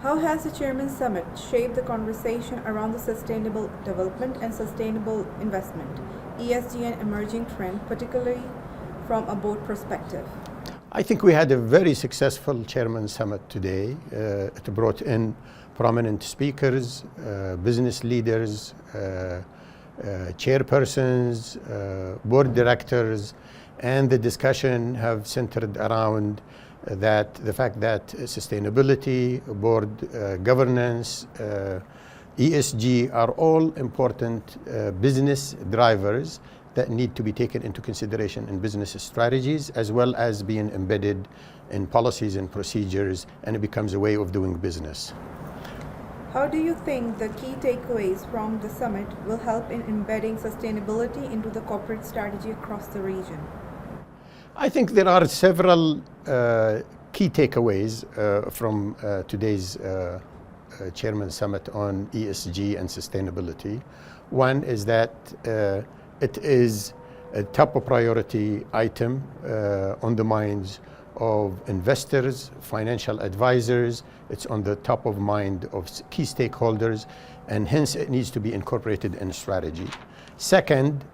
How has the Chairman Summit shaped the conversation around the sustainable development and sustainable investment, ESG and emerging trend, particularly from a board perspective? I think we had a very successful Chairman Summit today. It brought in prominent speakers, business leaders, chairpersons, board directors, and the discussion have centered around the fact that sustainability, board governance, ESG are all important business drivers that need to be taken into consideration in business strategies, as well as being embedded in policies and procedures, and it becomes a way of doing business. How do you think the key takeaways from the summit will help in embedding sustainability into the corporate strategy across the region? I think there are several key takeaways from today's Chairman Summit on ESG and sustainability. One is that it is a top priority item on the minds of investors, financial advisors. It's on the top of mind of key stakeholders, and hence it needs to be incorporated in strategy. Second,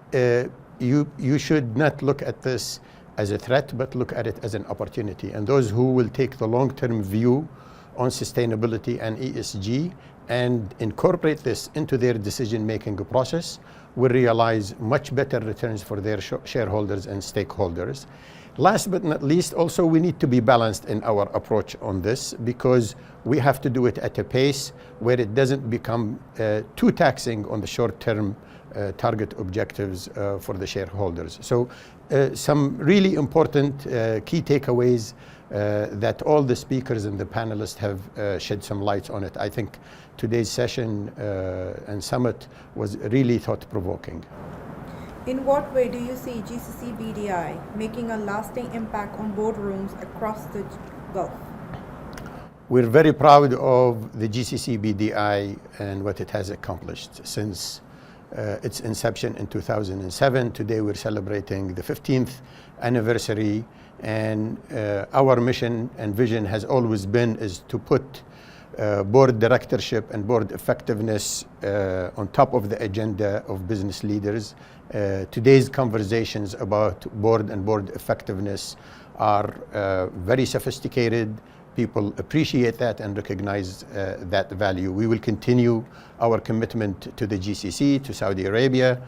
you should not look at this as a threat, but look at it as an opportunity. And those who will take the long-term view on sustainability and ESG and incorporate this into their decision-making process will realize much better returns for their shareholders and stakeholders. Last but not least, also we need to be balanced in our approach on this, because we have to do it at a pace where it doesn't become too taxing on the short-term target objectives for the shareholders. So some really important key takeaways that all the speakers and the panelists have shed some light on it. I think today's session and summit was really thought-provoking. In what way do you see GCC BDI making a lasting impact on boardrooms across the Gulf? We're very proud of the GCC BDI and what it has accomplished since its inception in 2007. Today we're celebrating the 15th anniversary, and our mission and vision has always been is to put board directorship and board effectiveness on top of the agenda of business leaders. Today's conversations about board and board effectiveness are very sophisticated. People appreciate that and recognize that value. We will continue our commitment to the GCC, to Saudi Arabia,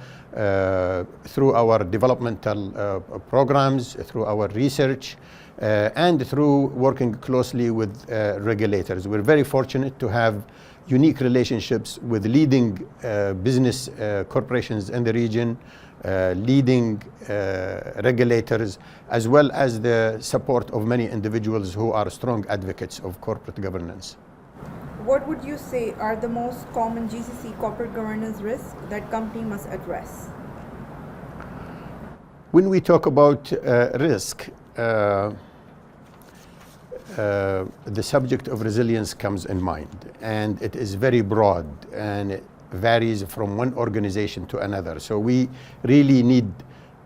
through our developmental programs, through our research, and through working closely with regulators. We're very fortunate to have unique relationships with leading business corporations in the region, leading regulators, as well as the support of many individuals who are strong advocates of corporate governance. What would you say are the most common GCC corporate governance risks that company must address? When we talk about risk, the subject of resilience comes in mind, and it is very broad and it varies from one organization to another. So we really need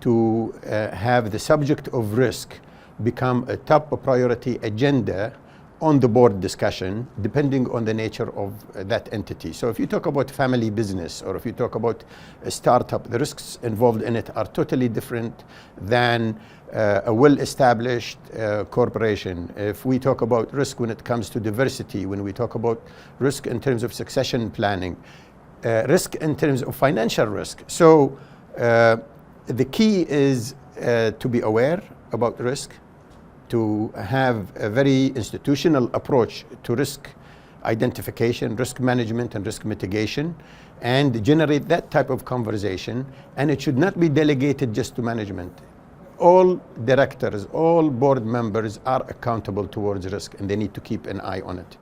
to have the subject of risk become a top priority agenda on the board discussion, depending on the nature of that entity. So if you talk about family business, or if you talk about a startup, the risks involved in it are totally different than a well-established corporation. If we talk about risk when it comes to diversity, when we talk about risk in terms of succession planning, risk in terms of financial risk. So the key is to be aware about risk, to have a very institutional approach to risk identification, risk management, and risk mitigation, and generate that type of conversation. And it should not be delegated just to management. All directors, all board members are accountable towards risk, and they need to keep an eye on it.